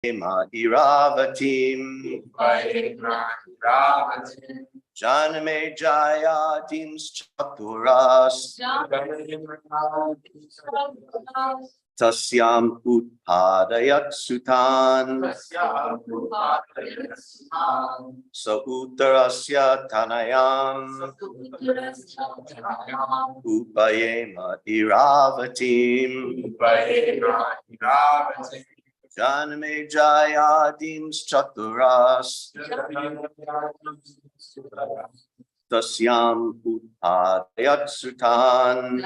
Iravatim Janame Jaya Dims Chaturas Tasyam Utpadayat Sutan Sautarasya Tanayam Upayema Iravatim Janame Jaya Dims Chaturas Tasyam Utpadayat Sutan.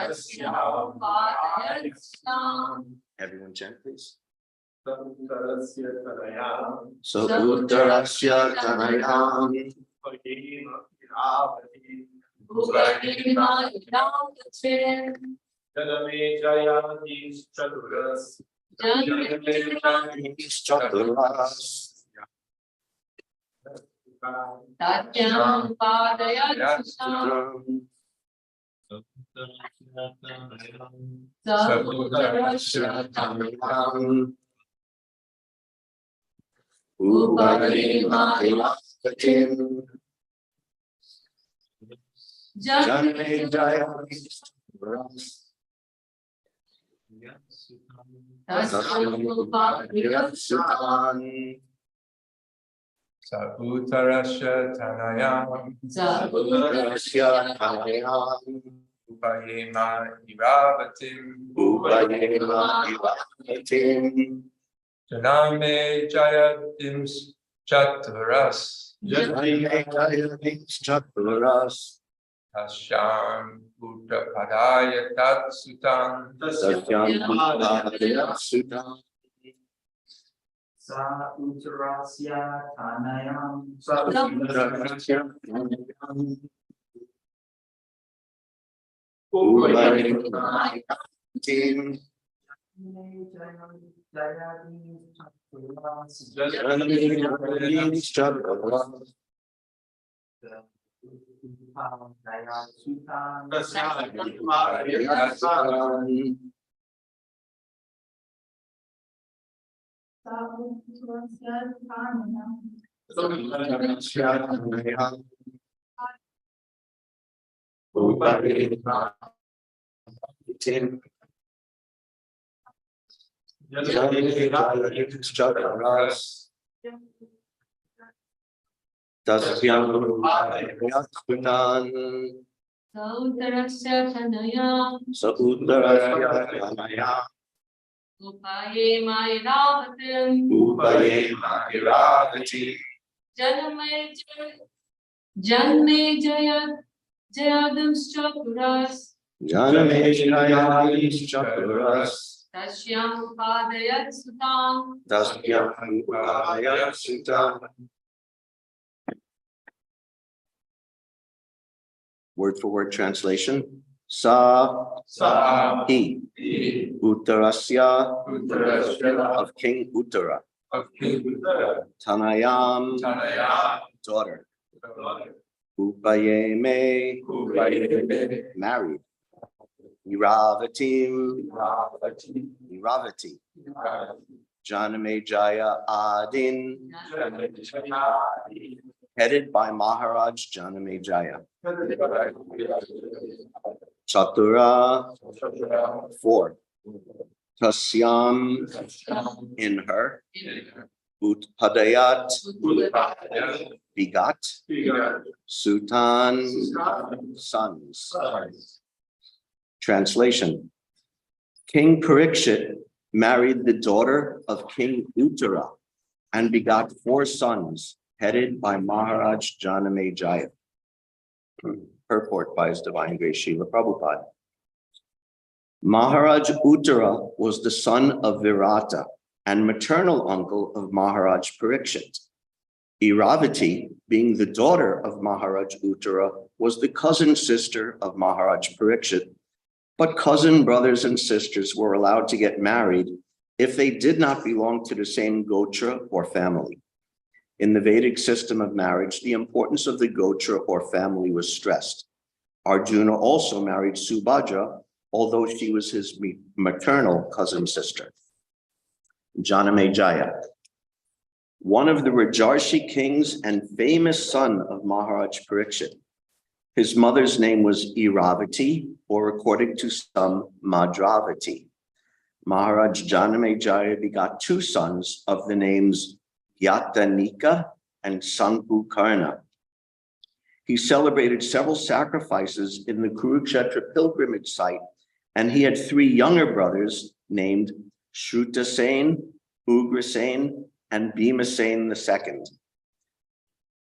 Everyone chant, please. Sautarasya Tanayam Janame Jaya Dims Chaturas Tatyam Padayat Sautarasya Tanayam Upayema Iravatim Janame Jaya Sautarasya Tanayam Upayema Iravatim Janame Jaya Dims Chaturas Tasyam Utpadayat Sutan Sautarasya Tanayam Upayema Iravatim Janme Jaya Jayadams Chaturas Tasyam Padayat Sutan. Word for word translation. Sa He Uttarasya of King Uttara. Tanayam daughter. Upayeme married. Iravati Janame Jaya Adin headed by Maharaj Janame Jaya. Chatura 4. Tasyam in her. Utpadayat begot. Sutan sons. Translation. King Parikshit married the daughter of King Uttara and begot 4 sons headed by Maharaj Janame Jaya. Purport by His Divine Grace Srila Prabhupada. Maharaj Uttara was the son of Virata and maternal uncle of Maharaj Parikshit. Iravati, being the daughter of Maharaj Uttara, was the cousin sister of Maharaj Parikshit, but cousin brothers and sisters were allowed to get married if they did not belong to the same gotra or family. In the Vedic system of marriage, the importance of the gotra or family was stressed. Arjuna also married Subhadra, although she was his maternal cousin sister. Janame Jaya. one of the Rajarshi kings and famous son of Maharaj Parikshit. His mother's name was Iravati, or according to some, Madravati. Maharaj Janamejaya begot two sons of the names Yatanika and Sankukarna. He celebrated several sacrifices in the Kurukshetra pilgrimage site, and he had three younger brothers named Shrutasena, Ugrasena, and Bhimasena II.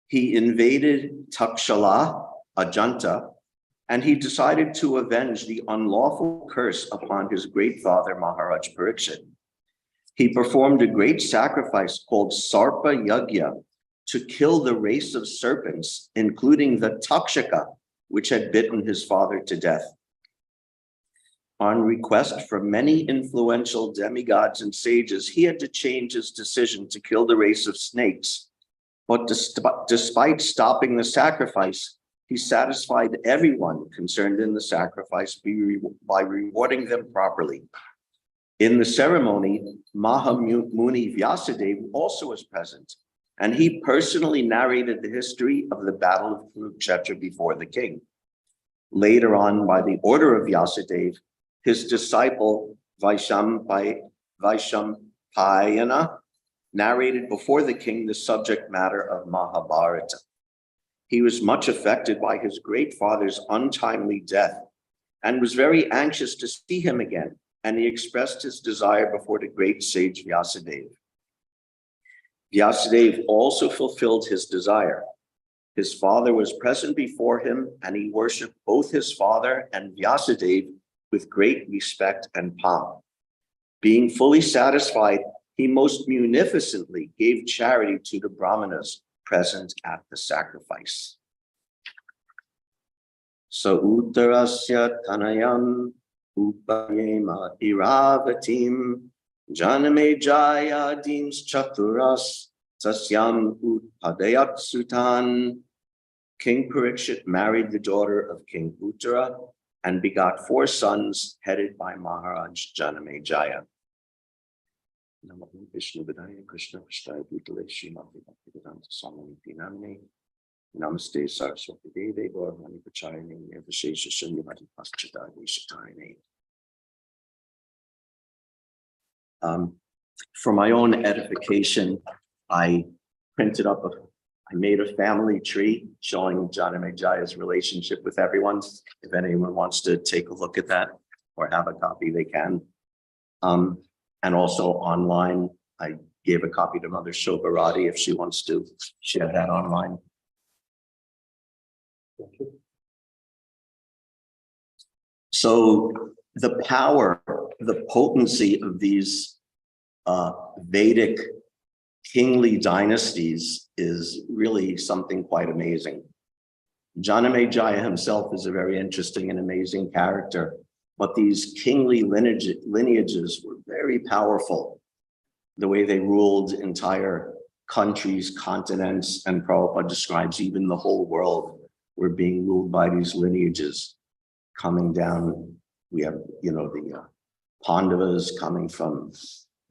He invaded Takshala, Ajanta, and he decided to avenge the unlawful curse upon his great father, Maharaj Parikshit. He performed a great sacrifice called Sarpa Yagya to kill the race of serpents, including the Takshaka, which had bitten his father to death. On request from many influential demigods and sages, he had to change his decision to kill the race of snakes. But despite stopping the sacrifice, he satisfied everyone concerned in the sacrifice by rewarding them properly. In the ceremony, Mahamuni Vyasadeva also was present, and he personally narrated the history of the Battle of Kurukshetra before the king. Later on, by the order of Vyasadeva, his disciple Vaishampayana narrated before the king the subject matter of Mahabharata. He was much affected by his great father's untimely death and was very anxious to see him again, and he expressed his desire before the great sage Vyasadeva. Vyasadeva also fulfilled his desire. His father was present before him, and he worshipped both his father and Vyasadeva with great respect and pomp. Being fully satisfied, he most munificently gave charity to the Brahmanas present at the sacrifice. So Uttarasya Tanayam Upayema Iravatim Janamejaya Dins Chaturas Sasyam Utpadayat Sutan. King Parikshit married the daughter of King Uttara and begot four sons headed by Maharaj Janamejaya. Namaste Vishnu Vidaya Krishna Vishaya Bhutale Srimati Bhaktivedanta Swami Namine. Namaste Saraswati Deve Gaurmani Pachayane Nirvishesha Shunyavati Paschata Vishatayane. For my own edification, I made a family tree showing Janamejaya's relationship with everyone. If anyone wants to take a look at that or have a copy, they can. And also online, I gave a copy to Mother Shobharati if she wants to share that online. Thank you. So the power, the potency of these Vedic kingly dynasties is really something quite amazing. Janamejaya himself is a very interesting and amazing character, but these kingly lineages were very powerful. The way they ruled entire countries, continents, and Prabhupada describes even the whole world were being ruled by these lineages coming down. We have, the Pandavas coming from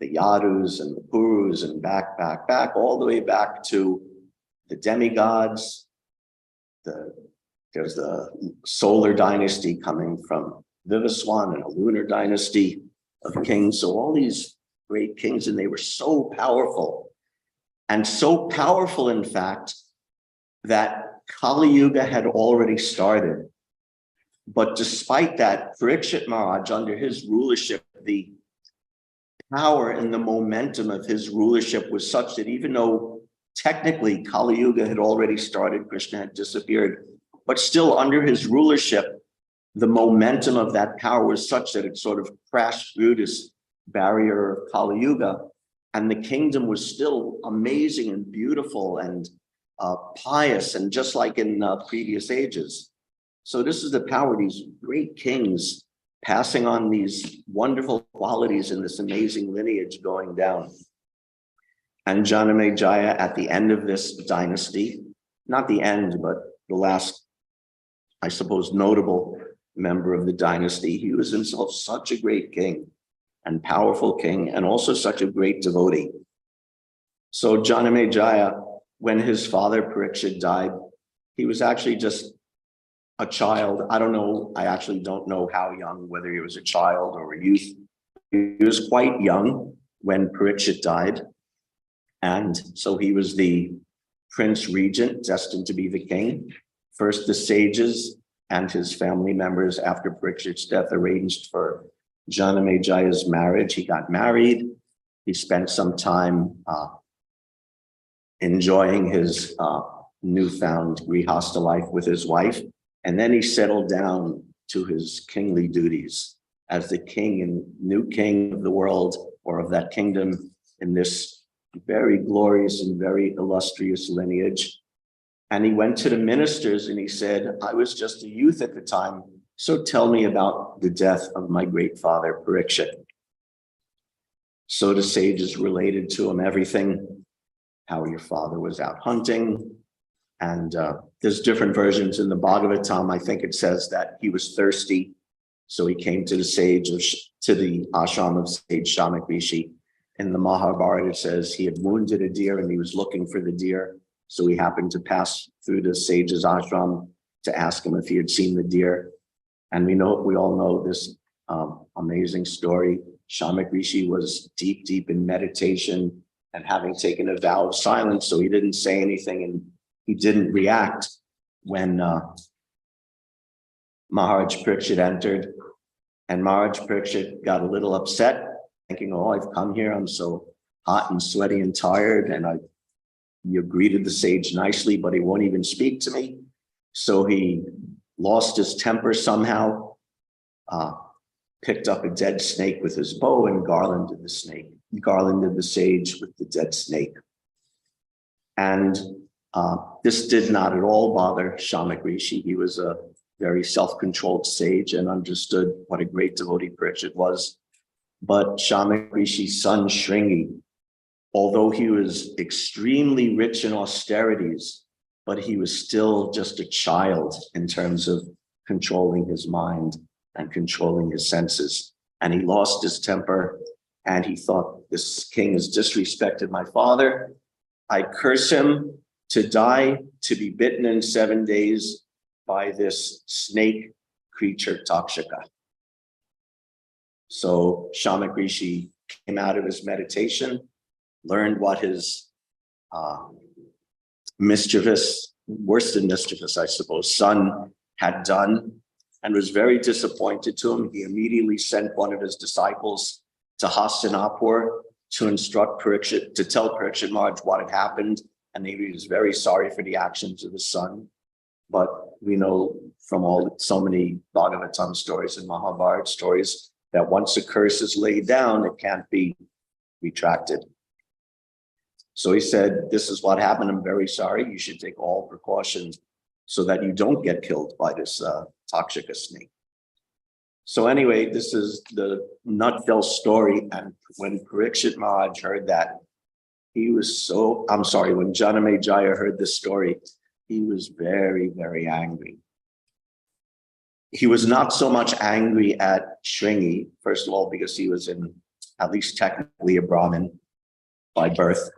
the Yadus and the Purus and back, all the way back to the demigods. There's the solar dynasty coming from Vivaswan and a lunar dynasty of kings. So all these great kings, and they were so powerful. And so powerful, in fact, that Kali Yuga had already started. But despite that, Parikshit Maharaj, under his rulership, the power and the momentum of his rulership was such that even though technically Kali Yuga had already started, Krishna had disappeared, but still under his rulership, the momentum of that power was such that it sort of crashed through this barrier of Kali Yuga, and the kingdom was still amazing and beautiful and pious, and just like in previous ages. So this is the power of these great kings passing on these wonderful qualities in this amazing lineage going down. And Janamejaya, at the end of this dynasty, not the end, but the last, I suppose, notable member of the dynasty, he was himself such a great king and powerful king, and also such a great devotee. So Janamejaya, when his father Parikshit died, he was actually just a child. I don't know. I actually don't know how young, whether he was a child or a youth. He was quite young when Parikshit died. And so he was the prince regent, destined to be the king. First, the sages and his family members, after Parikshit's death, arranged for Janamejaya's marriage. He got married. He spent some time enjoying his newfound grihastha life with his wife. And then he settled down to his kingly duties as the king and new king of the world, or of that kingdom, in this very glorious and very illustrious lineage. And he went to the ministers and he said, I was just a youth at the time, so tell me about the death of my great father, Parikshit. So the sages related to him everything, how your father was out hunting. And there's different versions in the Bhagavatam. I think it says that he was thirsty. So he came to the to the ashram of sage Shamak Rishi. In the Mahabharata, it says he had wounded a deer and he was looking for the deer. So he happened to pass through the sage's ashram to ask him if he had seen the deer. And we all know this amazing story. Shamak Rishi was deep, deep in meditation and having taken a vow of silence. So he didn't say anything and he didn't react when Maharaj Parikshit entered. And Maharaj Parikshit got a little upset, thinking, oh, I've come here, I'm so hot and sweaty and tired, and you greeted the sage nicely, but he won't even speak to me. So he lost his temper somehow, picked up a dead snake with his bow and garlanded the sage with the dead snake. And this did not at all bother Shamak Rishi. He was a very self-controlled sage and understood what a great devotee Parikshit was. But Shamak Rishi's son Shringi, although he was extremely rich in austerities, but he was still just a child in terms of controlling his mind and controlling his senses. And he lost his temper and he thought, this king has disrespected my father. I curse him to die, to be bitten in 7 days by this snake creature, Takshaka. So Shamak Rishi came out of his meditation, learned what his mischievous, worse than mischievous, I suppose, son had done, and was very disappointed to him. He immediately sent one of his disciples to Hastinapur to instruct Parikshit, to tell Parikshit Maharaj what had happened, and he was very sorry for the actions of his son. But we know from so many Bhagavatam stories and Mahabharata stories that once a curse is laid down, it can't be retracted. So he said, this is what happened. I'm very sorry. You should take all precautions so that you don't get killed by this Takshaka snake. So anyway, this is the nutshell story. And when Parikshit Maharaj heard that, he was when Janamejaya heard this story, he was very, very angry. He was not so much angry at Shringi, first of all, because he was at least technically a Brahmin by birth.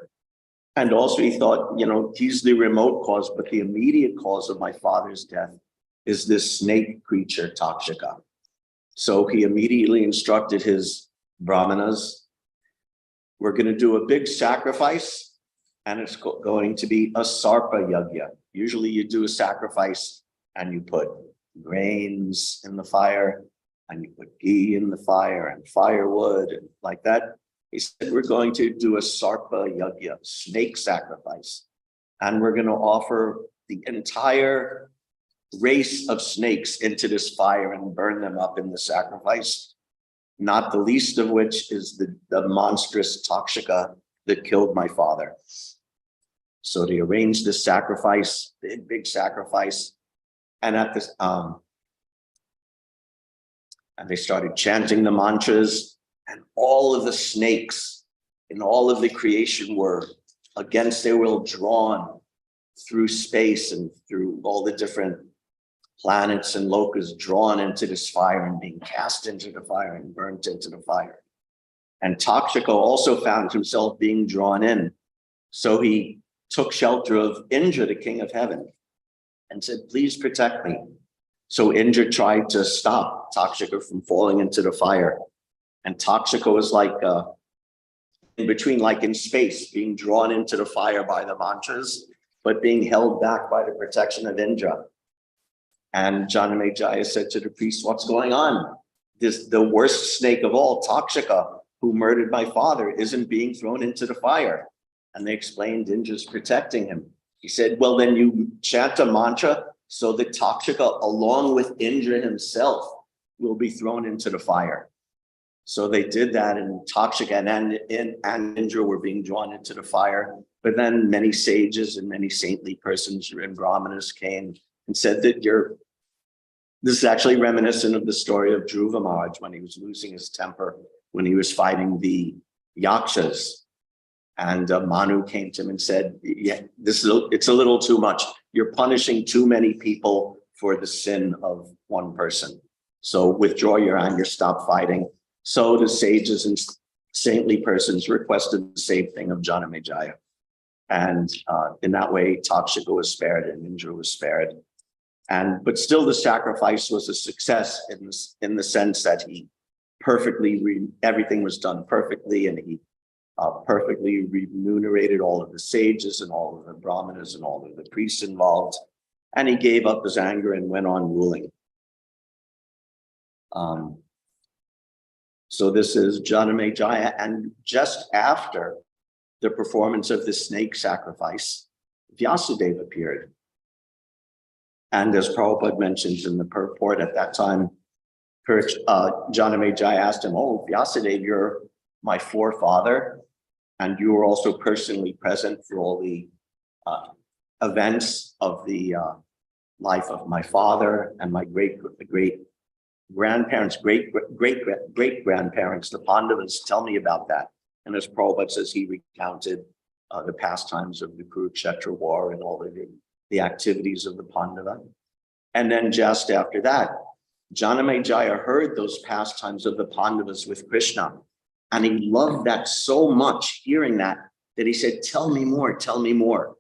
And also he thought, he's the remote cause, but the immediate cause of my father's death is this snake creature, Takshaka. So he immediately instructed his brahmanas, we're going to do a big sacrifice, and it's going to be a sarpa yagya. Usually you do a sacrifice and you put grains in the fire and you put ghee in the fire and firewood and like that. He said, we're going to do a sarpa yagya, snake sacrifice. And we're going to offer the entire race of snakes into this fire and burn them up in the sacrifice. Not the least of which is the monstrous Takshaka that killed my father. So they arranged this sacrifice, big sacrifice. And at this, and they started chanting the mantras, and all of the snakes in all of the creation were against their will drawn through space and through all the different planets and lokas, drawn into this fire and being cast into the fire and burnt into the fire. And Takshaka also found himself being drawn in. So he took shelter of Indra, the king of heaven, and said, please protect me. So Indra tried to stop Takshaka from falling into the fire. And Takshaka was like in between, like in space, being drawn into the fire by the mantras, but being held back by the protection of Indra. And Janamejaya said to the priest, what's going on? The worst snake of all, Takshaka, who murdered my father, isn't being thrown into the fire. And they explained Indra's protecting him. He said, well, then you chant a mantra so that Takshaka, along with Indra himself, will be thrown into the fire. So they did that, and Takshaka and Indra were being drawn into the fire. But then many sages and many saintly persons and brahmanas came and said that this is actually reminiscent of the story of Dhruva Maharaj when he was losing his temper, when he was fighting the Yakshas. And Manu came to him and said, yeah, it's a little too much. You're punishing too many people for the sin of one person. So withdraw your anger, stop fighting. So the sages and saintly persons requested the same thing of Janamejaya. And in that way, Takshaka was spared and Indra was spared. But still the sacrifice was a success in the sense that he everything was done perfectly, and he perfectly remunerated all of the sages and all of the brahmanas and all of the priests involved. And he gave up his anger and went on ruling. So this is Janamejaya, and just after the performance of the snake sacrifice, Vyasadeva appeared. And as Prabhupada mentions in the purport at that time, Janamejaya asked him, oh, Vyasadeva, you're my forefather, and you were also personally present for all the events of the life of my father and my great-grandparents, great-grandparents, the Pandavas. Tell me about that. And as Prabhupada says, he recounted the pastimes of the Kurukshetra war and all of the activities of the Pandava. And then just after that, Janamejaya heard those pastimes of the Pandavas with Krishna. And he loved that so much, hearing that he said, tell me more, tell me more.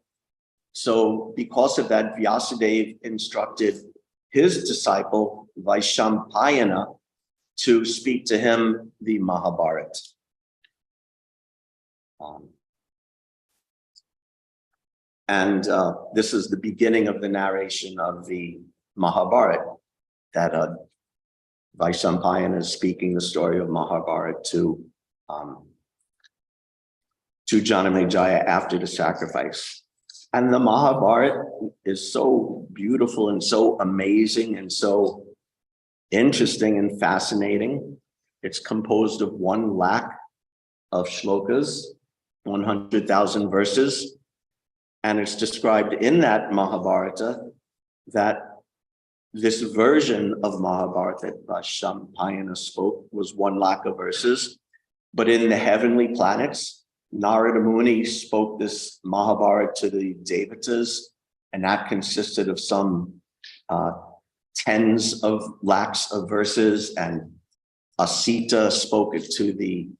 So because of that, Vyasadeva instructed his disciple, Vaishampayana, to speak to him the Mahabharata. This is the beginning of the narration of the Mahabharata, that Vaishampayana is speaking the story of Mahabharata to Janamejaya after the sacrifice. And the Mahabharata is so beautiful and so amazing and so interesting and fascinating. It's composed of 1 lakh of shlokas, 100,000 verses. And it's described in that Mahabharata that this version of Mahabharata that Vaishampayana spoke was 1 lakh of verses. But in the heavenly planets, Narada Muni spoke this Mahabharata to the Devatas, and that consisted of some tens of lakhs of verses. And Asita spoke it to the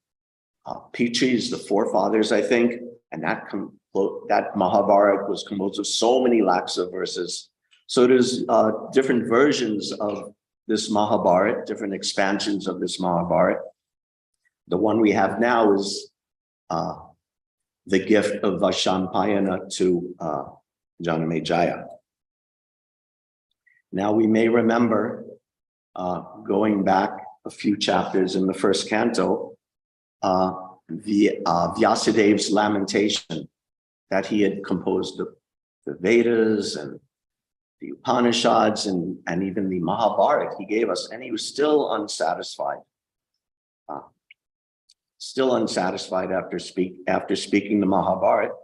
Pitris, the forefathers, I think. And that Mahabharata was composed of so many lakhs of verses. So there's different versions of this Mahabharata, different expansions of this Mahabharata. The one we have now is the gift of Vaishampayana to Janamejaya. Now we may remember going back a few chapters in the first canto, Vyasadeva's lamentation that he had composed the Vedas and the Upanishads and even the Mahabharata he gave us, and he was still unsatisfied. Still unsatisfied after speaking the Mahabharata.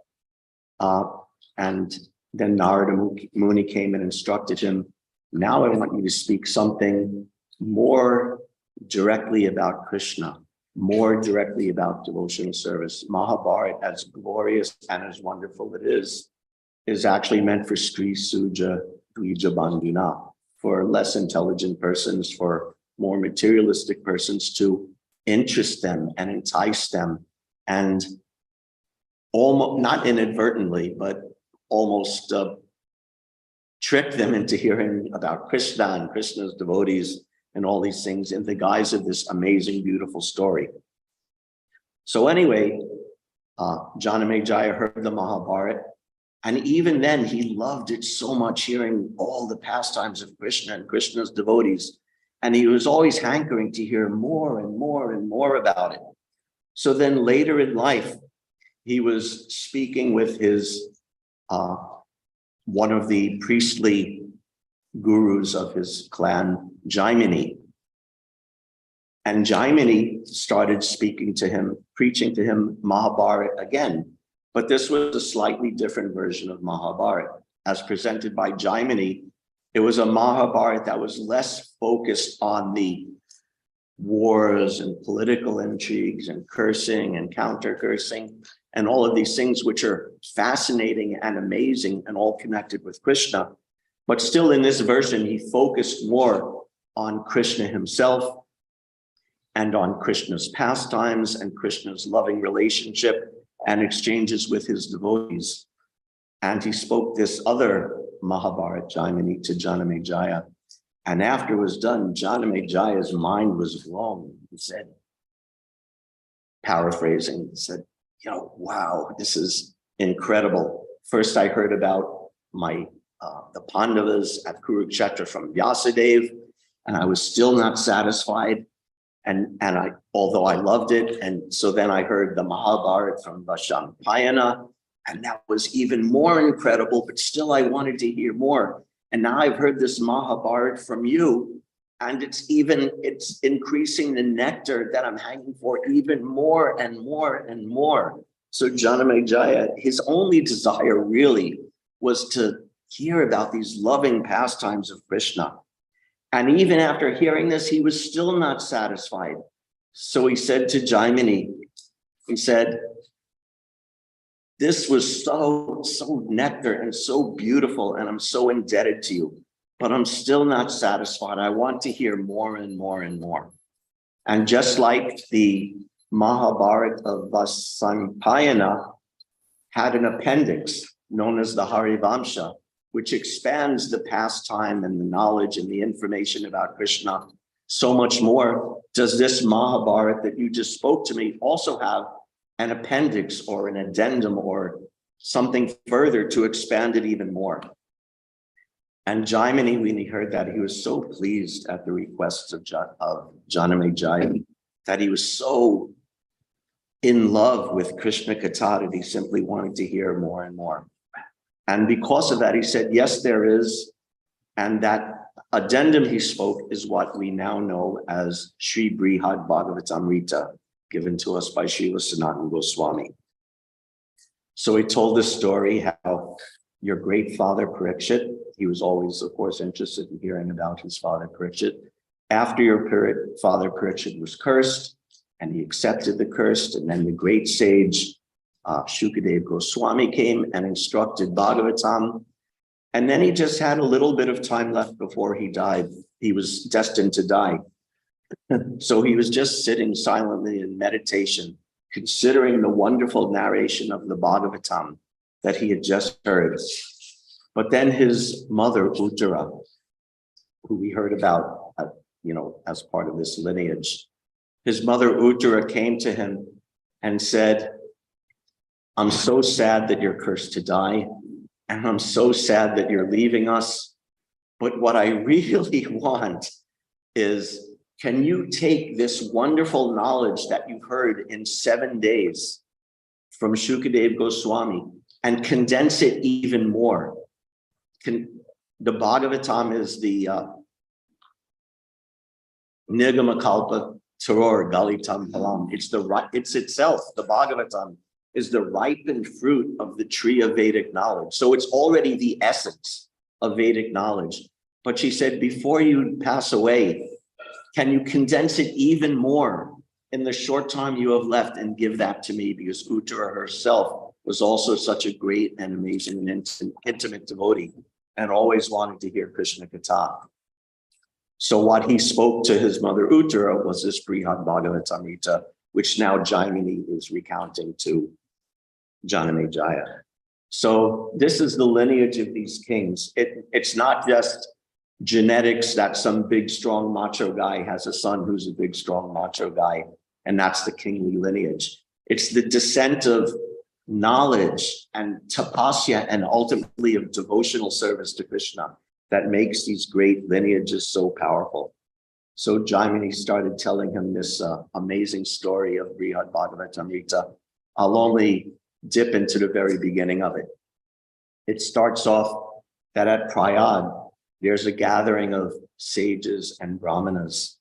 And then Narada Muni came and instructed him, now I want you to speak something more directly about Krishna, more directly about devotional service. Mahabharata, as glorious and as wonderful it is actually meant for Sri Suja Dvija Bandhuna, for less intelligent persons, for more materialistic persons, to interest them and entice them and almost, not inadvertently, but almost tricked them into hearing about Krishna and Krishna's devotees and all these things in the guise of this amazing, beautiful story. So anyway, Janamejaya heard the Mahabharata, and even then he loved it so much, hearing all the pastimes of Krishna and Krishna's devotees. And he was always hankering to hear more and more and more about it. So then later in life, he was speaking with his, one of the priestly gurus of his clan, Jaimini. And Jaimini started speaking to him, preaching to him Mahabharata again. But this was a slightly different version of Mahabharata. As presented by Jaimini, it was a Mahabharata that was less focused on the wars and political intrigues and cursing and counter-cursing and all of these things which are fascinating and amazing and all connected with Krishna. But still in this version, he focused more on Krishna himself and on Krishna's pastimes and Krishna's loving relationship and exchanges with his devotees. And he spoke this other Mahabharata, Jaimini, to Janamejaya. And after it was done, Janamejaya's mind was blown. He said, paraphrasing, he said, wow, this is incredible. First, I heard about the Pandavas at Kurukshetra from Vyasadeva, and I was still not satisfied. And although I loved it, and so then I heard the Mahabharata from Vaishampayana, and that was even more incredible, but still I wanted to hear more. And now I've heard this Mahabharata from you, and it's increasing the nectar that I'm hanging for even more and more and more. So Janamejaya, his only desire really was to hear about these loving pastimes of Krishna. And even after hearing this, he was still not satisfied. So he said to Jaimini, he said, this was so nectar and so beautiful, and I'm so indebted to you, but I'm still not satisfied. I want to hear more and more and more. And just like the Mahabharata of Vaishampayana had an appendix known as the Harivamsha, which expands the pastime and the knowledge and the information about Krishna so much more, does this Mahabharata that you just spoke to me also have an appendix or an addendum or something further to expand it even more? And Jaimini, when he heard that, he was so pleased at the requests of Janamejaya, that he was so in love with Krishna Katha that he simply wanted to hear more and more. And because of that, he said, yes, there is. And that addendum he spoke is what we now know as Sri Brihad Bhagavatamrita, given to us by Srila Sanatana Goswami. So he told this story how your great father Parikshit, he was always, of course, interested in hearing about his father Parikshit. After your father Parikshit was cursed, and he accepted the curse, and then the great sage Shukadeva Goswami came and instructed Bhagavatam. And then he just had a little bit of time left before he died. He was destined to die. So he was just sitting silently in meditation, considering the wonderful narration of the Bhagavatam that he had just heard. But then his mother, Uttara, who we heard about, as part of this lineage, his mother, Uttara, came to him and said, I'm so sad that you're cursed to die, and I'm so sad that you're leaving us. But what I really want is, can you take this wonderful knowledge that you've heard in 7 days from Shukadeva Goswami and condense it even more? The Bhagavatam is the Nigamakalpa Taror Galitam Palam. It's itself, the Bhagavatam is the ripened fruit of the tree of Vedic knowledge. So it's already the essence of Vedic knowledge. But she said, before you pass away, can you condense it even more in the short time you have left and give that to me? Because Uttara herself was also such a great and amazing and intimate devotee and always wanted to hear Krishna Katha. So what he spoke to his mother Uttara was this Brihad Bhagavatamrita, which now Jaimini is recounting to Janamejaya. So this is the lineage of these kings. It's not just genetics that some big, strong, macho guy has a son who's a big, strong, macho guy, and that's the kingly lineage. It's the descent of knowledge and tapasya and ultimately of devotional service to Krishna that makes these great lineages so powerful. So Jaimini started telling him this amazing story of Brihad Bhagavatamrita. I'll only dip into the very beginning of it. It starts off that at Prayag, there's a gathering of sages and brahmanas,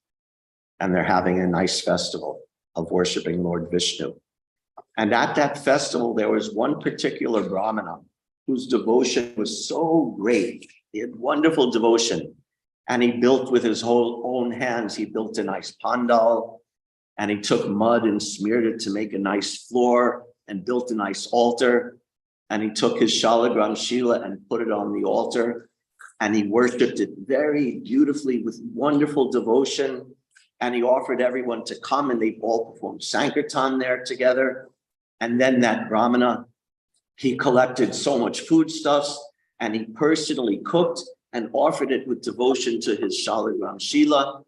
and they're having a nice festival of worshiping Lord Vishnu. And at that festival, there was one particular brahmana whose devotion was so great. He had wonderful devotion. And he built with his whole own hands, he built a nice pandal, and he took mud and smeared it to make a nice floor and built a nice altar. And he took his shalagram shila and put it on the altar. And he worshiped it very beautifully with wonderful devotion. And he offered everyone to come, and they all performed Sankirtan there together. And then that brahmana, he collected so much foodstuffs, and he personally cooked and offered it with devotion to his shalagram shila.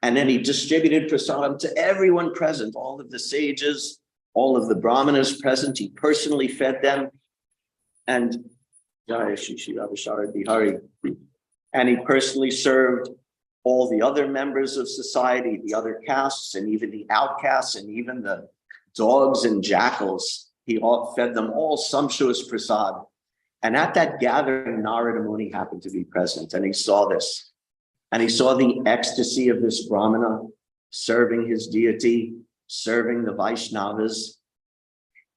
And then he distributed prasadam to everyone present, all of the sages, all of the brahmanas present. He personally fed them. And and he personally served all the other members of society, the other castes, and even the outcasts, and even the dogs and jackals. He fed them all sumptuous prasad. And at that gathering, Narada Muni happened to be present, and he saw this. And he saw the ecstasy of this brahmana serving his deity, serving the Vaishnavas.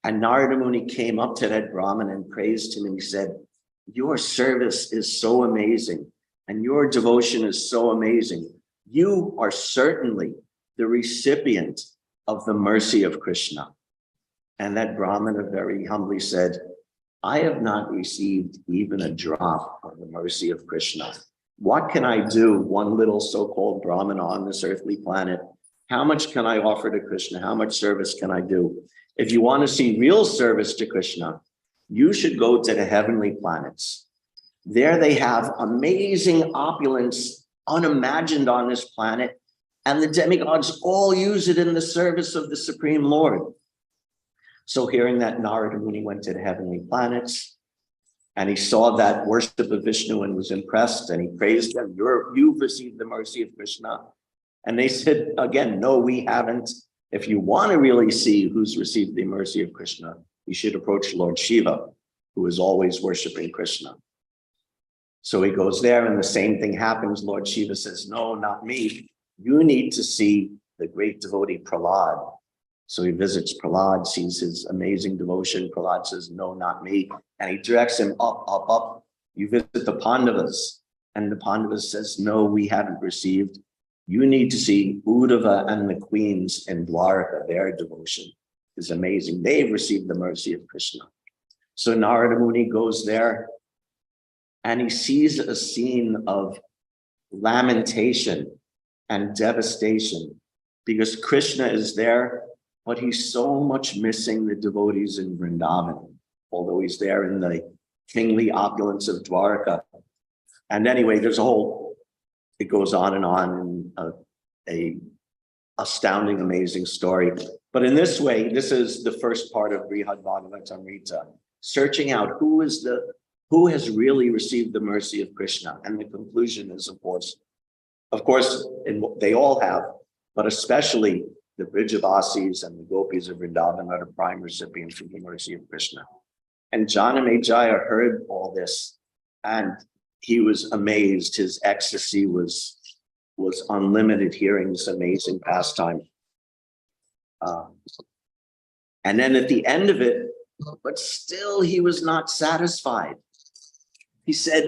And Narada Muni came up to that brahmana and praised him, and he said, "Your service is so amazing, and your devotion is so amazing. You are certainly the recipient of the mercy of Krishna." And that brahmana very humbly said, "I have not received even a drop of the mercy of Krishna. What can I do, one little so-called brahmana on this earthly planet? How much can I offer to Krishna? How much service can I do? If you want to see real service to Krishna, you should go to the heavenly planets. There they have amazing opulence, unimagined on this planet, and the demigods all use it in the service of the Supreme Lord." So hearing that, Narada Muni went to the heavenly planets, and he saw that worship of Vishnu and was impressed, and he praised them. "You've received the mercy of Krishna." And they said, again, "No, we haven't. If you want to really see who's received the mercy of Krishna, you should approach Lord Shiva, who is always worshiping Krishna." So he goes there, and the same thing happens. Lord Shiva says, "No, not me. You need to see the great devotee Prahlad." So he visits Prahlad, sees his amazing devotion. Prahlad says, "No, not me." And he directs him up, up, up. "You visit the Pandavas." And the Pandavas says, "No, we haven't received. You need to see Uddhava and the queens in Dwarka. Their devotion is amazing. They've received the mercy of Krishna." So Narada Muni goes there, and he sees a scene of lamentation and devastation because Krishna is there, but he's so much missing the devotees in Vrindavan, although he's there in the kingly opulence of Dwarka. And anyway, it goes on in a astounding, amazing story. But in this way, this is the first part of Brihad Bhagavatamrita, searching out who has really received the mercy of Krishna. And the conclusion is, of course, they all have, but especially the Brijavasis and the Gopis of Vrindavan are the prime recipients of the mercy of Krishna. And Janamejaya heard all this, and he was amazed. His ecstasy was unlimited, hearing this amazing pastime. And then at the end of it, but still he was not satisfied. He said,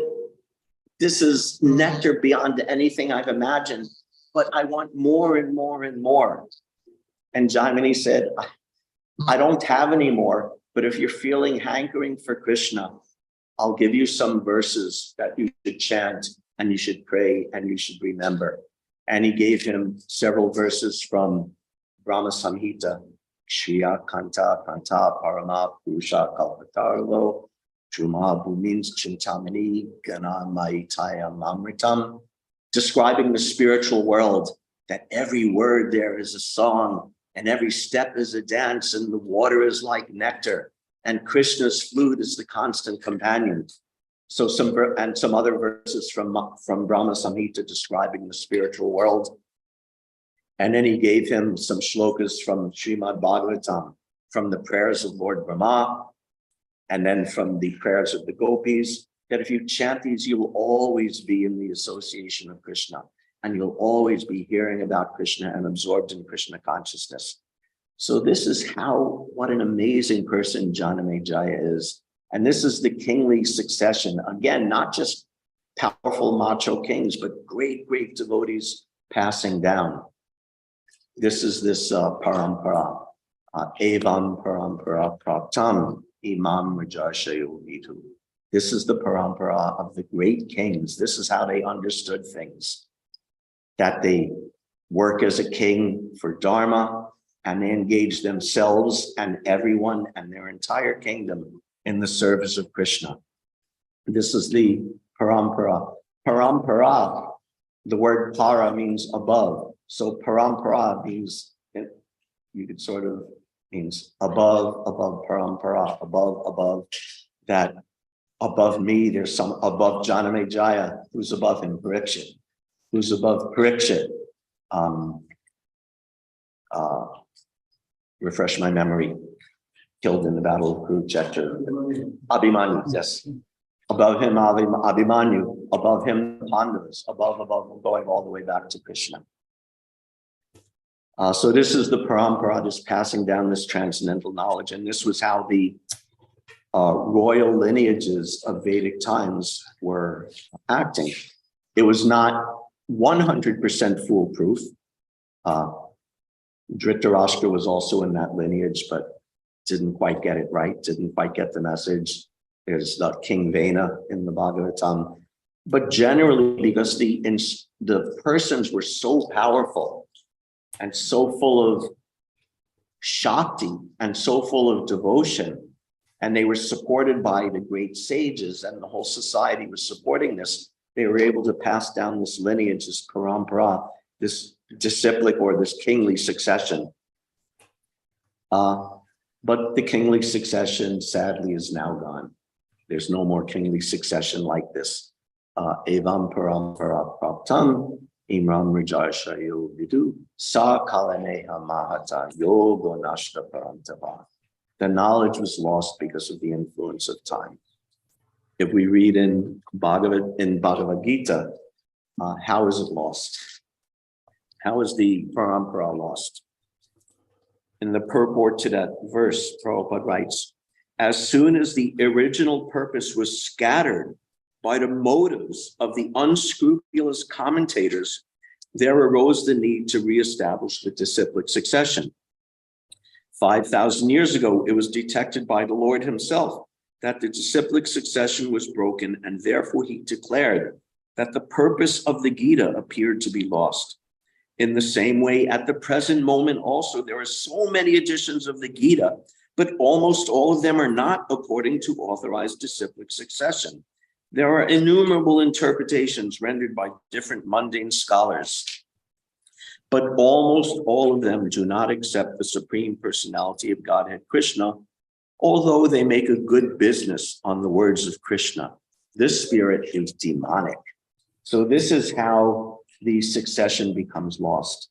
"This is nectar beyond anything I've imagined, but I want more and more and more." And Jaimini said, "I don't have any more, but if you're feeling hankering for Krishna, I'll give you some verses that you should chant, and you should pray, and you should remember." And he gave him several verses from Brahma Samhita. Shriya Kanta Kanta Parama Purusha Kalpatarlo Juma Bhumins Chintamani Gana Maitaya Mamritam, describing the spiritual world, that every word there is a song, and every step is a dance, and the water is like nectar, and Krishna's flute is the constant companion. So some other verses from Brahma Samhita describing the spiritual world. And then he gave him some shlokas from Srimad Bhagavatam, from the prayers of Lord Brahma, and then from the prayers of the gopis, that if you chant these, you will always be in the association of Krishna, and you'll always be hearing about Krishna and absorbed in Krishna consciousness. So this is what an amazing person Janamejaya is. And this is the kingly succession. Again, not just powerful macho kings, but great, great devotees passing down. This is this parampara. Evam parampara praptam imam rajarshayo vidu. This is the parampara of the great kings. This is how they understood things. That they work as a king for Dharma, and they engage themselves and everyone and their entire kingdom in the service of Krishna. This is the parampara. Parampara, the word para means above. So parampara means, you could sort of means above parampara, above, that above me, there's some above Janamejaya, who's above him, Parikshit, who's above Parikshit. Refresh my memory, killed in the battle of Kurukshetra. Abhimanyu, yes. Above him, Abhimanyu, above him, Pandavas, above, going all the way back to Krishna. So this is the parampara, just passing down this transcendental knowledge. And this was how the royal lineages of Vedic times were acting. It was not 100% foolproof. Dhritarashtra was also in that lineage, but didn't quite get it right, didn't quite get the message. There's the King Vena in the Bhagavatam. But generally, because the persons were so powerful and so full of Shakti and so full of devotion, and they were supported by the great sages, and the whole society was supporting this, they were able to pass down this lineage, this parampara, this disciplic or this kingly succession. But the kingly succession, sadly, is now gone. There's no more kingly succession like this. Evam parampara praptam imram rajarshayo vidu sa kalaneha mahata yoga nashta parantava. The knowledge was lost because of the influence of time. If we read in Bhagavad Gita, how is it lost? How is the parampara lost? In the purport to that verse, Prabhupada writes, as soon as the original purpose was scattered by the motives of the unscrupulous commentators, there arose the need to reestablish the disciplic succession. 5,000 years ago, it was detected by the Lord himself that the disciplic succession was broken, and therefore he declared that the purpose of the Gita appeared to be lost. In the same way, at the present moment also, there are so many editions of the Gita, but almost all of them are not according to authorized disciplic succession. There are innumerable interpretations rendered by different mundane scholars, but almost all of them do not accept the Supreme Personality of Godhead Krishna, although they make a good business on the words of Krishna. This spirit is demonic. So this is how the succession becomes lost.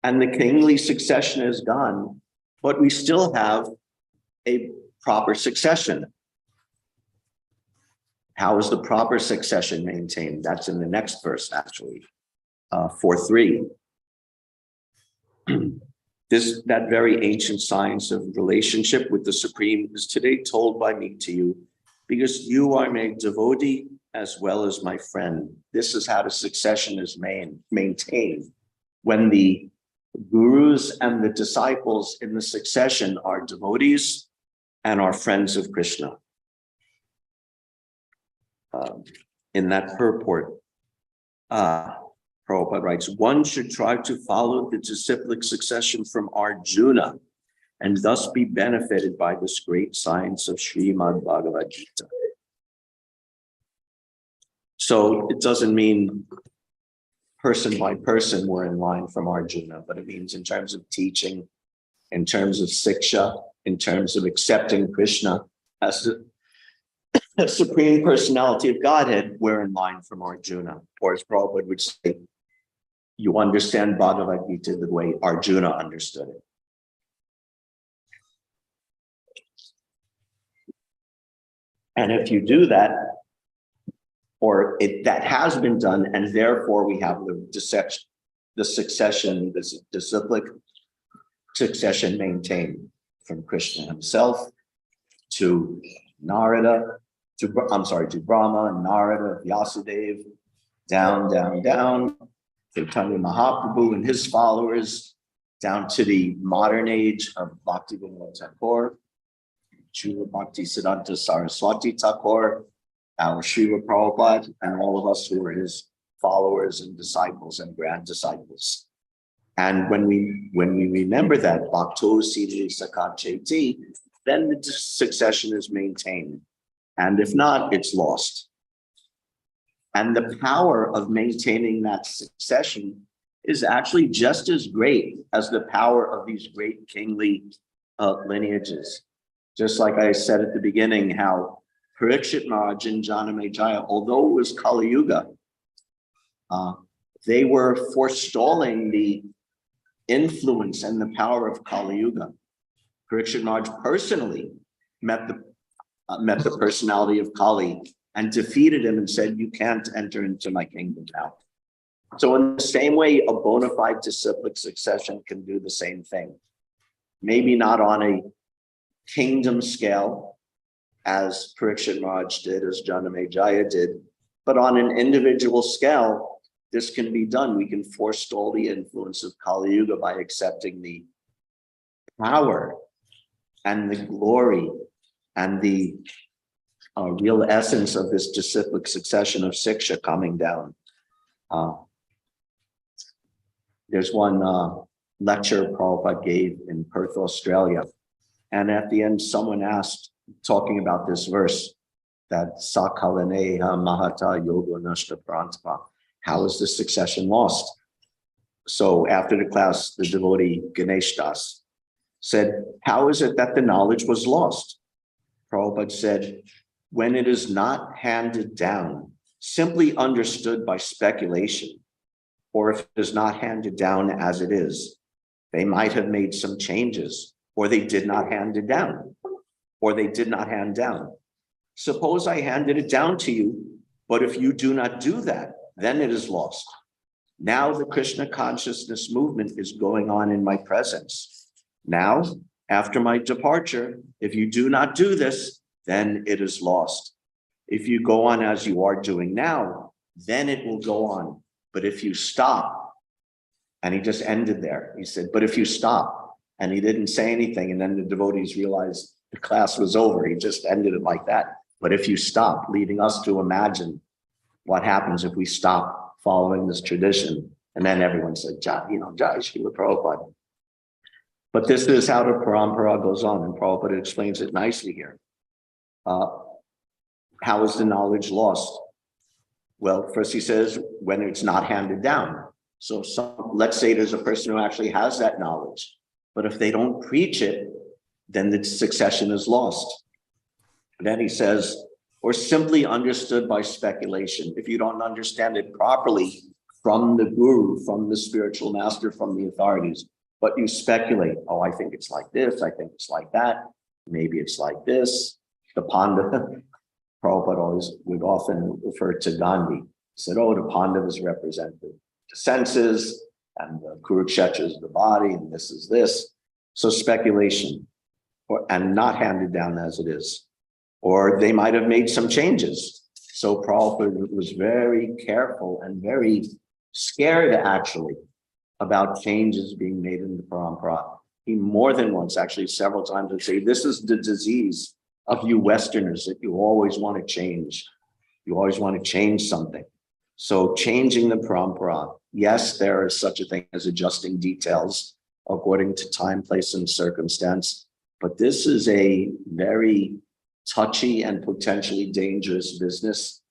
And the kingly succession is gone, but we still have a proper succession. How is the proper succession maintained? That's in the next verse, actually, 4:3. That very ancient science of relationship with the Supreme is today told by me to you, because you are my devotee as well as my friend. This is how the succession is maintained. When the gurus and the disciples in the succession are devotees and are friends of Krishna. In that purport, Prabhupada writes, one should try to follow the disciplic succession from Arjuna, and thus be benefited by this great science of Srimad Bhagavad Gita. So it doesn't mean person by person we're in line from Arjuna, but it means in terms of teaching, in terms of siksha, in terms of accepting Krishna as the Supreme Personality of Godhead, we're in line from Arjuna. Or as Prabhupada would say, you understand Bhagavad Gita the way Arjuna understood it. And if you do that, or that has been done, and therefore we have the succession, the disciplic succession maintained from Krishna himself to Narada, to Brahma, Narada, Vyasadeva, down, Chaitanya Mahaprabhu and his followers, down to the modern age of Bhaktivinoda Thakur, Srila Bhaktisiddhanta Saraswati Thakur, our Srila Prabhupada, and all of us who are his followers and disciples and grand disciples. And when we remember that, Bhakto Siddhi Sakat Cheti, then the succession is maintained. And if not, it's lost. And the power of maintaining that succession is actually just as great as the power of these great kingly lineages. Just like I said at the beginning, how Parikshit Maharaj and Janamejaya, although it was Kali Yuga, they were forestalling the influence and the power of Kali Yuga. Parikshit Maharaj personally met the personality of Kali and defeated him and said, "You can't enter into my kingdom now." So in the same way, a bona fide disciplic succession can do the same thing. Maybe not on a kingdom scale, as Parikshit Maharaj did, as Janamejaya did, but on an individual scale, this can be done. We can forestall the influence of Kali Yuga by accepting the power and the glory and the real essence of this disciplic succession of siksha coming down. There's one lecture Prabhupada gave in Perth, Australia, and at the end, someone asked, talking about this verse, that Sakalaneha Mahata Yoga Nashta Prantapa, how is the succession lost? So after the class, the devotee Ganesh Das said, how is it that the knowledge was lost? Prabhupada said, when it is not handed down, simply understood by speculation, or if it is not handed down as it is, they might have made some changes, or they did not hand it down, or they did not hand down. Suppose I handed it down to you, but if you do not do that, then it is lost. Now the Krishna consciousness movement is going on in my presence. Now, after my departure, if you do not do this, then it is lost. If you go on as you are doing now, then it will go on. But if you stop, and he just ended there. He said, but if you stop, and he didn't say anything, and then the devotees realized the class was over. He just ended it like that. But if you stop, leading us to imagine what happens if we stop following this tradition. And then everyone said, Jai Srila Prabhupada. But this is how the parampara goes on, and Prabhupada explains it nicely here. How is the knowledge lost? Well, first he says, when it's not handed down. So let's say there's a person who actually has that knowledge, but if they don't preach it, then the succession is lost. Then he says, or simply understood by speculation. If you don't understand it properly from the guru, from the spiritual master, from the authorities, but you speculate, oh, I think it's like this, I think it's like that, maybe it's like this. The Pandava, Prabhupada would often refer to Gandhi. He said, oh, the Pandavas represent the senses, and the Kurukshetra is the body, and this is this. So speculation, and not handed down as it is. Or they might have made some changes. So Prabhupada was very careful and very scared, actually, about changes being made in the parampara. He more than once, actually several times, would say, this is the disease of you Westerners, that you always want to change. You always want to change something. So changing the parampara, yes, there is such a thing as adjusting details according to time, place, and circumstance. But this is a very touchy and potentially dangerous business.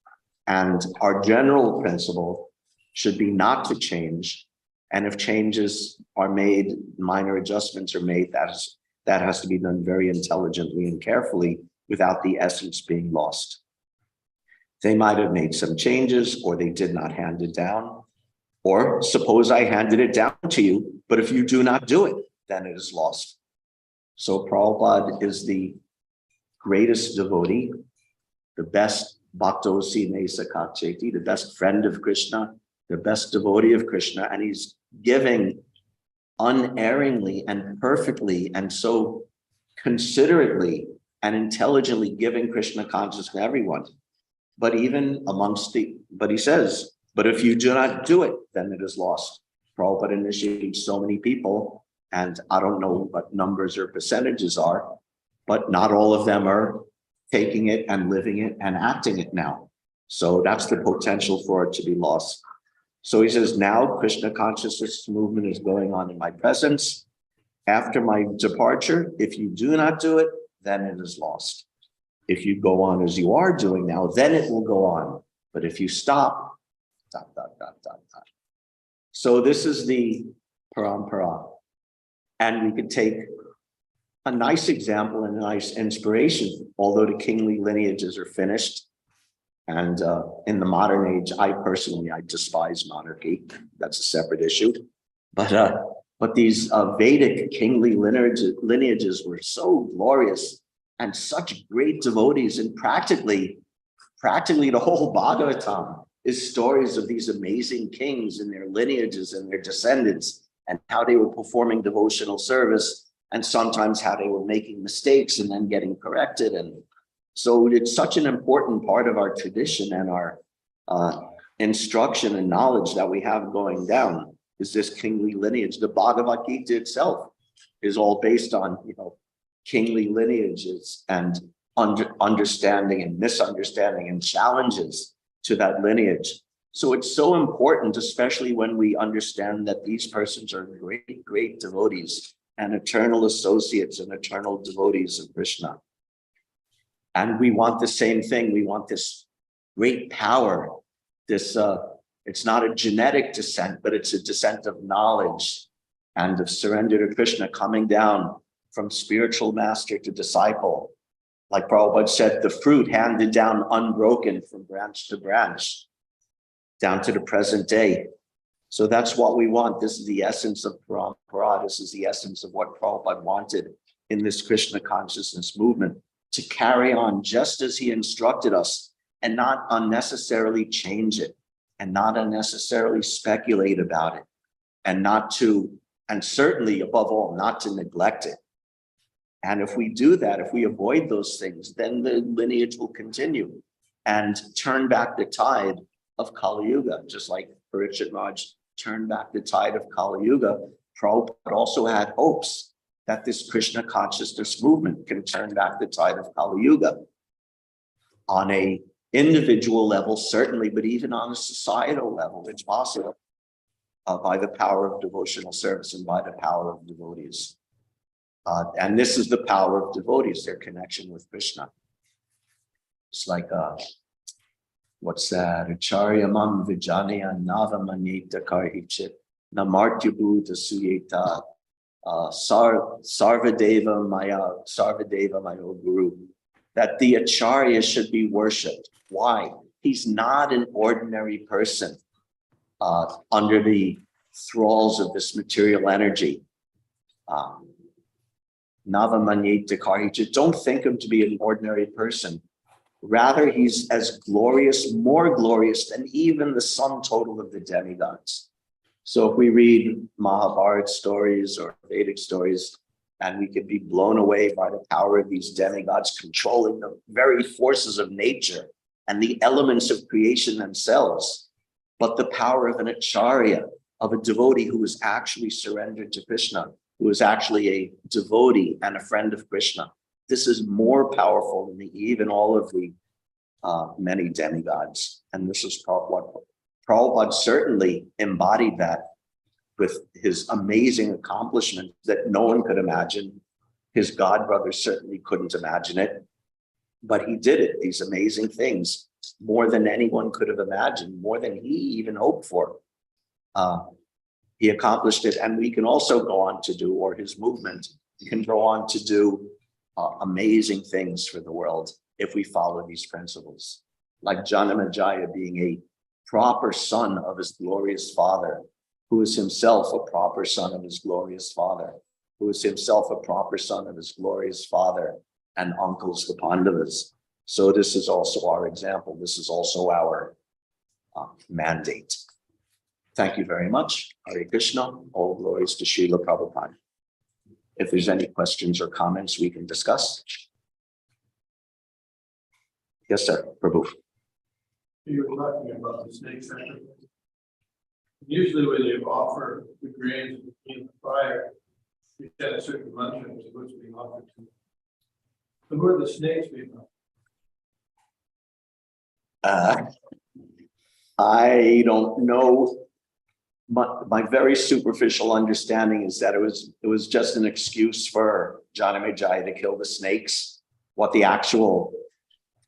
And our general principle should be not to change. And if changes are made, minor adjustments are made, that has to be done very intelligently and carefully without the essence being lost. They might have made some changes, or they did not hand it down. Or suppose I handed it down to you, but if you do not do it, then it is lost. So Prabhupada is the greatest devotee, the best bhaktosi nesa cheti, the best friend of Krishna, the best devotee of Krishna, and he's giving unerringly and perfectly and so considerately and intelligently giving Krishna consciousness to everyone. But even but he says, but if you do not do it, then it is lost. Prabhupada initiates so many people, and I don't know what numbers or percentages are, but not all of them are taking it and living it and acting it now. So that's the potential for it to be lost. So he says, now Krishna consciousness movement is going on in my presence. After my departure, if you do not do it, then it is lost. If you go on as you are doing now, then it will go on. But if you stop, ... So this is the parampara. And we could take a nice example and a nice inspiration, although the kingly lineages are finished. And in the modern age, I despise monarchy. That's a separate issue. But these Vedic kingly lineages were so glorious and such great devotees, and practically the whole Bhagavatam is stories of these amazing kings and their lineages and their descendants, and how they were performing devotional service, and sometimes how they were making mistakes and then getting corrected. And so it's such an important part of our tradition and our instruction and knowledge that we have going down is this kingly lineage. The Bhagavad Gita itself is all based on, kingly lineages and understanding and misunderstanding and challenges to that lineage. So it's so important, especially when we understand that these persons are great, great devotees and eternal associates and eternal devotees of Krishna. And we want the same thing. We want this great power, it's not a genetic descent, but it's a descent of knowledge and of surrender to Krishna, coming down from spiritual master to disciple. Like Prabhupada said, the fruit handed down unbroken from branch to branch, down to the present day. So that's what we want. This is the essence of parampara. This is the essence of what Prabhupada wanted in this Krishna consciousness movement, to carry on just as he instructed us and not unnecessarily change it and not unnecessarily speculate about it, and certainly above all, not to neglect it. And if we do that, if we avoid those things, then the lineage will continue and turn back the tide of Kali Yuga, just like Parikshit Maharaj turned back the tide of Kali Yuga. Prabhupada also had hopes that this Krishna consciousness movement can turn back the tide of Kali Yuga on a individual level, certainly, but even on a societal level, it's possible by the power of devotional service and by the power of devotees. And this is the power of devotees, their connection with Krishna. It's like, what's that? Acharya mam vijnana navamanyeta karhichit namartya buddha suyeta sarvadeva maya guru. That the Acharya should be worshipped. Why? He's not an ordinary person under the thralls of this material energy. Navamanyeta karhichit. Don't think him to be an ordinary person. Rather, he's as glorious, more glorious than even the sum total of the demigods. So if we read Mahabharata stories or Vedic stories, and we can be blown away by the power of these demigods controlling the very forces of nature and the elements of creation themselves, but the power of an acharya, of a devotee who is actually surrendered to Krishna, who is actually a devotee and a friend of Krishna. This is more powerful than even all of the many demigods. And this is what Prabhupada certainly embodied that. with his amazing accomplishment that no one could imagine. His godbrother certainly couldn't imagine it, but he did it, these amazing things, more than anyone could have imagined, more than he even hoped for. He accomplished it, and we can also go on to do, or his movement can go on to do amazing things for the world if we follow these principles. Like Janamejaya being a proper son of his glorious father, who is himself a proper son of his glorious father, who is himself a proper son of his glorious father and uncles, the Pandavas. So this is also our example. This is also our mandate. Thank you very much. Hare Krishna. All glories to Srila Prabhupada. If there's any questions or comments, we can discuss. Yes, sir. Prabhu. You were talking about the snake sacrifice. Usually when you offer the grains in the fire, you set a certain mantra to what's being offered to. So who are the snakes being offered? I don't know. My very superficial understanding is that it was just an excuse for Janamejaya to kill the snakes. What the actual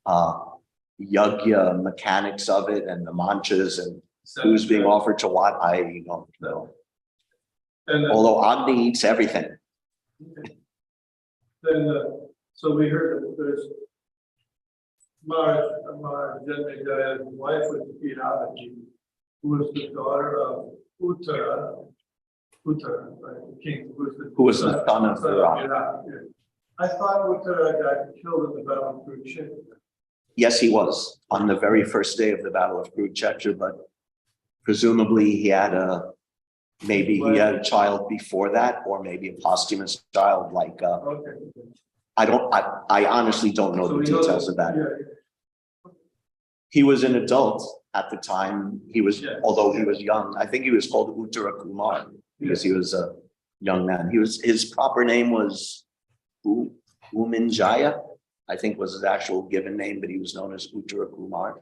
yagya mechanics of it and the mantras and who's being offered to what, I don't know. And Although Agni eats everything. so we heard that there's Janmejaya's wife was Iravati, who was the daughter of Uttara, right, the king, Who was the son of Virata. Yeah. I thought Uttara got killed in the battle of Kurukshetra. Yes, he was on the very first day of the Battle of Kurukshetra, but presumably he had maybe he had a child before that, or maybe a posthumous child. Like Okay. I honestly don't know the details of that. Yeah. He was an adult at the time. He was, Yeah. although he was young. I think he was called Uttara Kumar because he was a young man. His proper name was Uminjaya, I think was his actual given name, but he was known as Uttara Kumar.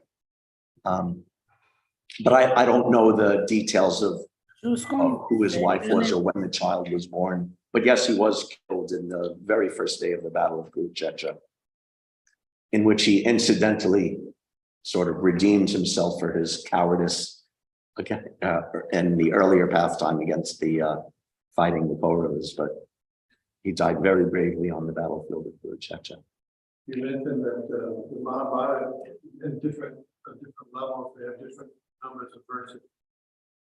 But I don't know the details of who his wife was or when the child was born. But yes, he was killed in the very first day of the Battle of Kurukshetra, in which he incidentally sort of redeemed himself for his cowardice again in the earlier pastime against the fighting the Kauravas. But he died very bravely on the battlefield of Kurukshetra. You mentioned that the Mahabharata at different levels, they have different numbers of verses.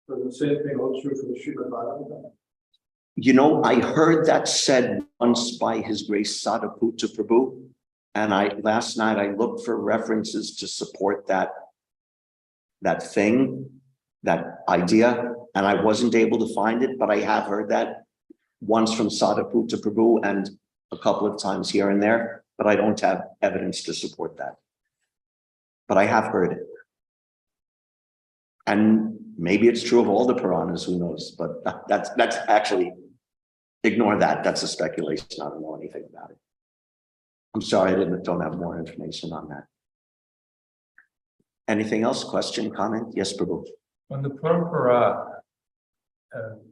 So the same thing holds true for the Srimad Bhagavatam. You know, I heard that said once by His Grace Sadaputta Prabhu, and last night I looked for references to support that idea, and I wasn't able to find it, but I have heard that once from Sadaputta Prabhu and a couple of times here and there, but I don't have evidence to support that. But I have heard it. And maybe it's true of all the Puranas, who knows, but that's actually, ignore that. That's a speculation. I don't know anything about it. I'm sorry, I don't have more information on that. Anything else? Question, comment? Yes, Prabhu. On the Parampara,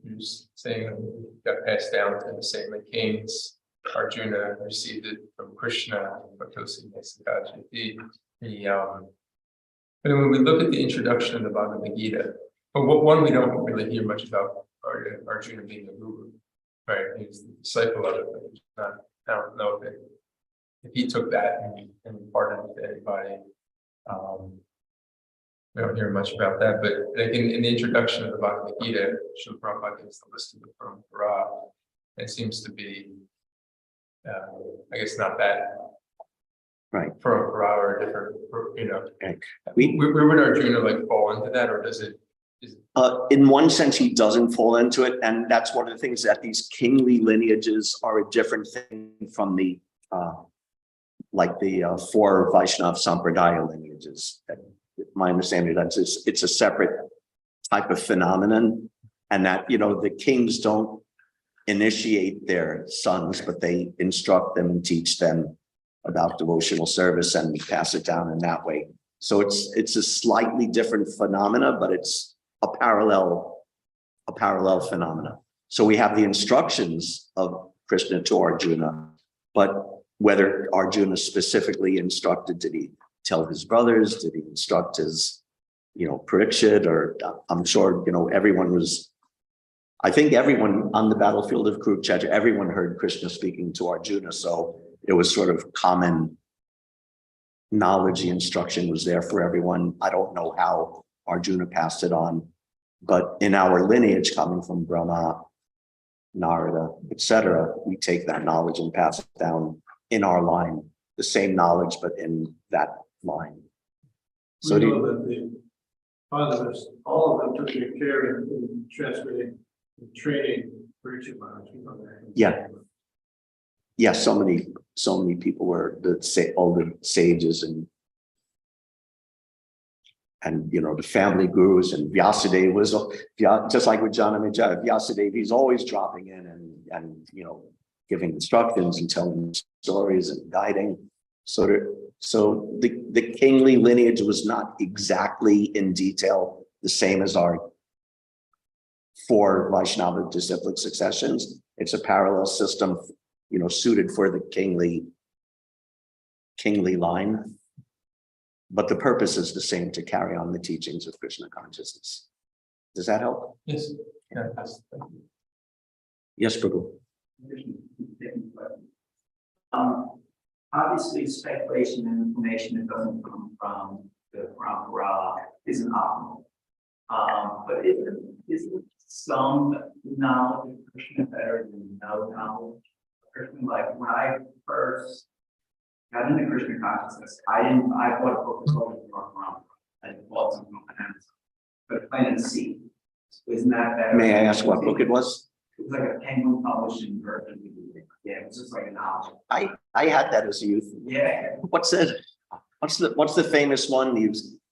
you're saying it got passed down to the same kings. Arjuna received it from Krishna, but when we look at the introduction of the Bhagavad Gita, but one we don't really hear much about Arjuna being a guru, right? He's the disciple of it, but I don't know if he took that and imparted it to anybody. We don't hear much about that, but like in the introduction of the Bhagavad Gita, Srila Prabhupada gives the list of the Parampara. It seems to be, I guess, not that Right. Parampara or different, Okay. where would Arjuna like fall into that, or does it? In one sense, he doesn't fall into it, and that's one of the things, that these kingly lineages are a different thing from the four Vaishnava Sampradaya lineages. My understanding that it's a separate type of phenomenon, and that the kings don't initiate their sons, but they instruct them and teach them about devotional service and pass it down in that way. So it's a slightly different phenomena, but it's a parallel a parallel phenomena. So we have the instructions of Krishna to Arjuna, but whether Arjuna specifically instructed, did he tell his brothers, did he instruct his, Parikshit, or I'm sure, I think everyone on the battlefield of Kurukshetra, everyone heard Krishna speaking to Arjuna. So it was sort of common knowledge. The instruction was there for everyone. I don't know how Arjuna passed it on, but in our lineage coming from Brahma, Narada, etc., we take that knowledge and pass it down in our line, the same knowledge, but in that line. So We know that the fathers, all of them took their care in transmitting and training for each of us. Yeah. So many people were all the sages and the family gurus, and Vyasadeva was just like with Janamejaya. Vyasadeva, he's always dropping in and giving instructions and telling stories and guiding. So the kingly lineage was not exactly in detail the same as our 4 Vaishnava disciplic successions. It's a parallel system, suited for the kingly line. But the purpose is the same, to carry on the teachings of Krishna consciousness. Does that help? Yes. Yeah, that's, thank you. Yes, Prabhu. Obviously, speculation and information that doesn't come from the Parampara isn't optimal. But isn't some knowledge of Krishna better than no knowledge of Krishna? Like when I first got into Krishna consciousness, I bought a book called the Parampara. I bought something on Amazon, but planted a seed. Isn't that better? May I ask what book it was? It was like a Penguin publishing version. Yeah, it was just like a novel. I had that as a youth. Yeah. What's the famous one?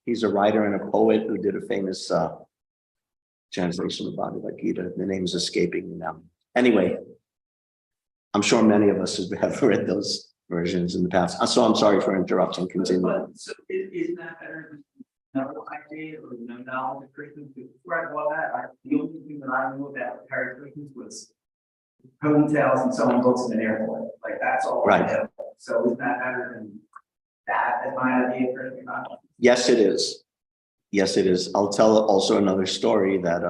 He's a writer and a poet who did a famous translation of Bhagavad Gita. The name's escaping me now. Anyway, I'm sure many of us have read those versions in the past. So I'm sorry for interrupting. Continue. But so isn't that better than no idea or no knowledge of Krishna? Before I bought that, the only thing that I knew about Hare Krishna was ponytails and someone books in an airport. Like that's all Right. I know. So isn't that better than that as my idea of Krishna consciousness? Yes, it is. Yes, it is. I'll tell also another story that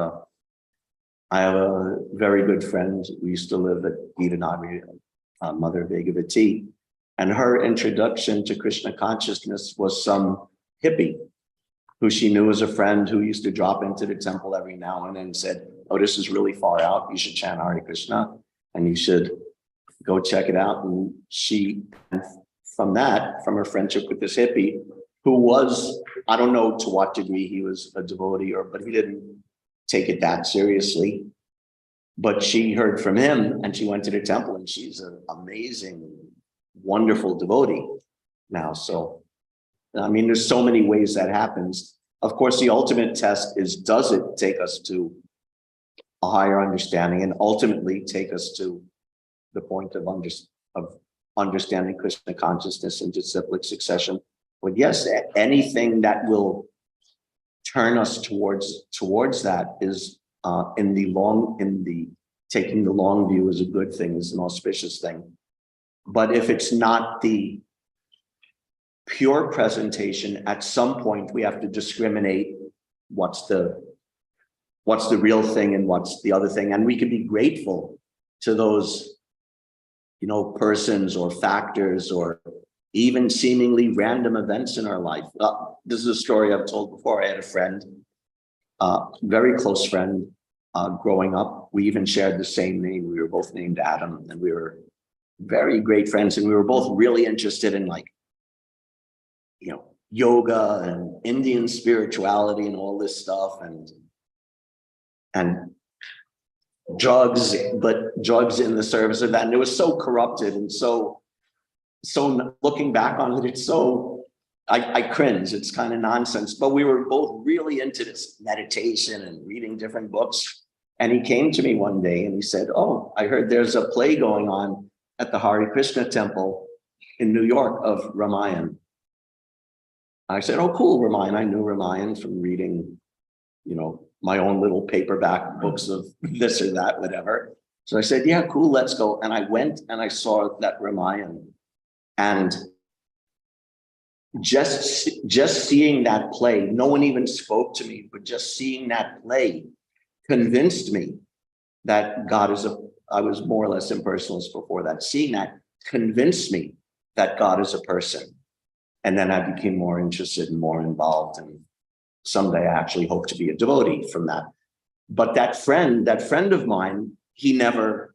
I have a very good friend. We used to live at Gita Nagari, Mother Vegavati, and her introduction to Krishna consciousness was some hippie who she knew as a friend who used to drop into the temple every now and then and said, "Oh, this is really far out. You should chant Hare Krishna and you should go check it out." And she, from her friendship with this hippie, who was, I don't know to what degree he was a devotee, but he didn't take it that seriously. But she heard from him and she went to the temple, and she's an amazing, wonderful devotee now. So, I mean, there's so many ways that happens. Of course, the ultimate test is, does it take us to a higher understanding and ultimately take us to the point of understanding Krishna consciousness and disciplic succession? But yes, anything that will turn us towards that is taking the long view is a good thing, is an auspicious thing. But if it's not the pure presentation, at some point we have to discriminate what's the real thing and what's the other thing. And we can be grateful to those, persons or factors or even seemingly random events in our life. This is a story I've told before. I had a friend, very close friend, growing up. We even shared the same name. We were both named Adam, and we were very great friends. And we were both really interested in yoga and Indian spirituality and all this stuff and drugs, but drugs in the service of that. And it was so corrupted and so looking back on it, it's so, I cringe. It's kind of nonsense, but we were both really into this meditation and reading different books. And he came to me one day and he said, "Oh, I heard there's a play going on at the Hare Krishna temple in New York of Ramayan." I said, "Oh, cool, Ramayan." I knew Ramayan from reading, my own little paperback books of this or that, whatever. So I said, yeah, cool, let's go. And I went and I saw that Ramayan. And just seeing that play, no one even spoke to me, but just seeing that play convinced me that God is I was more or less impersonalist before that. Seeing that convinced me that God is a person. And then I became more interested and more involved. And someday I actually hope to be a devotee from that. But that friend of mine, he never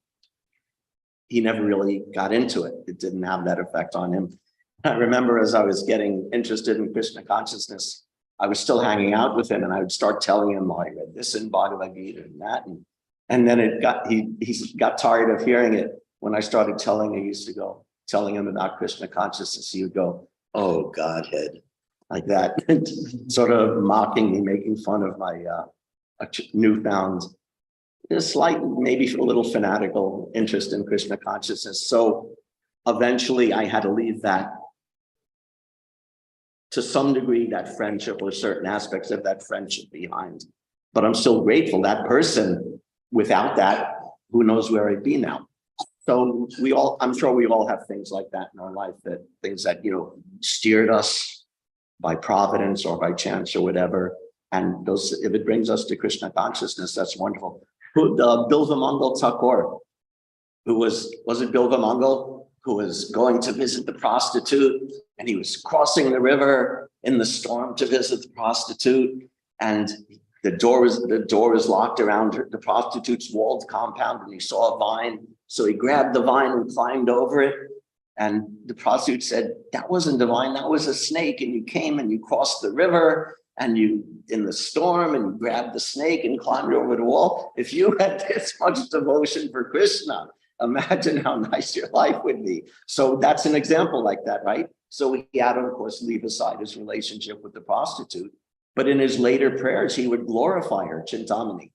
really got into it. It didn't have that effect on him. I remember as I was getting interested in Krishna consciousness, I was still hanging out with him and I would start telling him, oh, I read this in Bhagavad Gita and that. And then he got tired of hearing it. When I started telling him about Krishna consciousness, he would go, oh, Godhead, like that, and sort of mocking me, making fun of my newfound, slight, maybe a little fanatical interest in Krishna consciousness. So eventually I had to leave that, to some degree, that friendship or certain aspects of that friendship behind. But I'm still grateful. That person, without that, who knows where I'd be now. So I'm sure we all have things like that in our life, that things that, steered us by providence or by chance or whatever. And if it brings us to Krishna consciousness, that's wonderful. Bilva Mangal Thakur, was it Bilva Mangal, who was going to visit the prostitute, and he was crossing the river in the storm to visit the prostitute, and the door was locked around the prostitute's walled compound, and he saw a vine. So he grabbed the vine and climbed over it. And the prostitute said, that wasn't a vine, that was a snake. And you came and you crossed the river and you in the storm and you grabbed the snake and climbed over the wall. If you had this much devotion for Krishna, imagine how nice your life would be. So that's an example like that, right? So he had to, of course, leave aside his relationship with the prostitute. But in his later prayers, he would glorify her, Chintamani.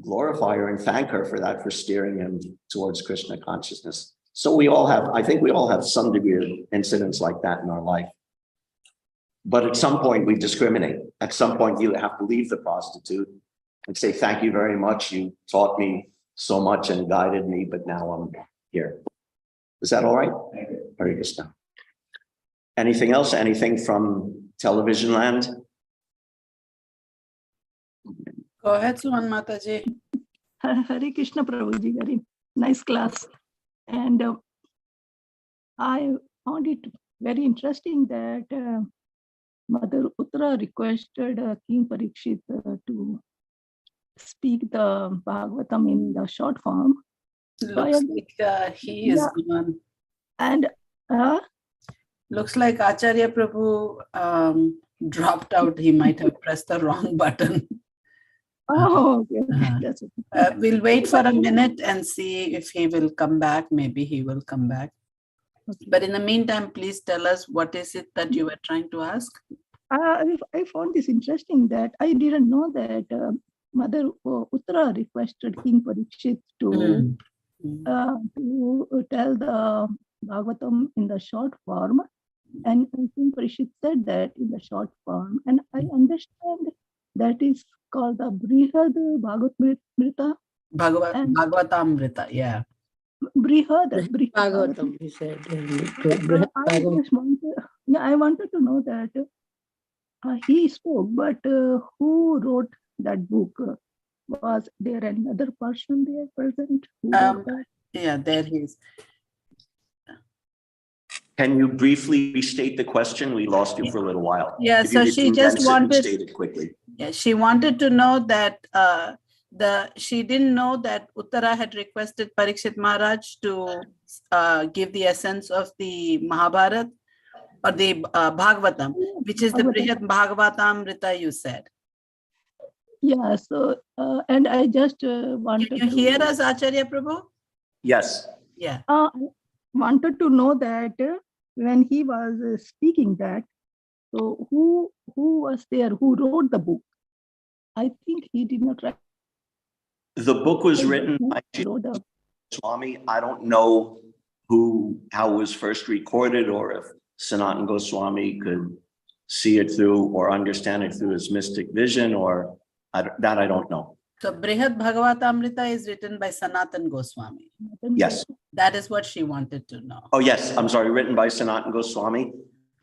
Glorify her and thank her for that, for steering him towards Krishna consciousness. So I think we all have some degree of incidents like that in our life. But at some point we discriminate. At some point you have to leave the prostitute and say, thank you very much. You taught me so much and guided me, but now I'm here. Is that all right? Very good stuff. Anything else? Anything from television land? Go ahead, Suman Mataji. Hare Krishna Prabhuji, very nice class. And I found it very interesting that Mother Uttara requested King Parikshit to speak the Bhagavatam in the short form. Looks like he is gone. And looks like Acharya Prabhu dropped out. He might have pressed the wrong button. oh, okay. That's okay. We'll wait for a minute and see if he will come back. Maybe he will come back. Okay. But in the meantime, please tell us, what is it that you were trying to ask? I found this interesting that I didn't know that Mother Uttara requested King Parikshit to tell the Bhagavatam in the short form. And King Parikshit said that in the short form. And I understand that is called the Brihad Bhagavatamrita. Bhagavatamrita, yeah. Brihad Bhagavatam, he said. I wanted to know that he spoke, but who wrote that book? Was there any other person there present? Who wrote that? Yeah, there he is. Can you briefly restate the question? We lost you for a little while. Yeah, If so you she could just condense it and wanted, state it quickly. yeah, she wanted to know that she didn't know that Uttara had requested Parikshit Maharaj to give the essence of the Mahabharata or the Bhagavatam, which is the Brihad Bhagavatamrita, you said. Yeah, so, and I just wanted Can you hear us, Acharya Prabhu? Yes. Yeah. I wanted to know that when he was speaking that, so who was there, who wrote the book? I think he did not write. The book was written by Swami. I don't know how it was first recorded or if Sanatana Goswami could see it through or understand it through his mystic vision, or that I don't know. So Brihad Bhagavatamrita is written by Sanatan Goswami. Yes. That is what she wanted to know. Oh, yes, I'm sorry, written by Sanatan Goswami.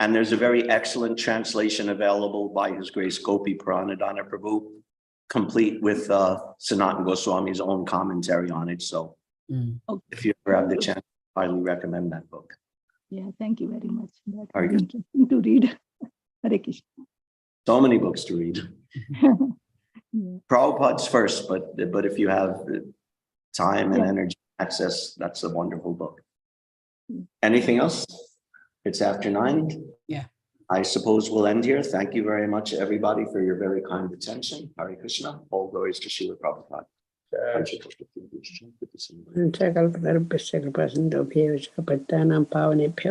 And there's a very excellent translation available by His Grace Gopi Pranadhana Prabhu, complete with Sanatan Goswami's own commentary on it. So if you ever have the chance, I highly recommend that book. Yeah, thank you very much. That Very was good. interesting to read. Hare Krishna. So many books to read. Yeah. Prabhupada's first, but if you have the time and Yeah. energy access, that's a wonderful book. Mm. Anything else? It's after 9. Yeah. I suppose we'll end here. Thank you very much, everybody, for your very kind attention. Hare Krishna. All glories to Srila Prabhupada. Panchakalparabhasya kripasindhobhyo pattanam pavanebhyo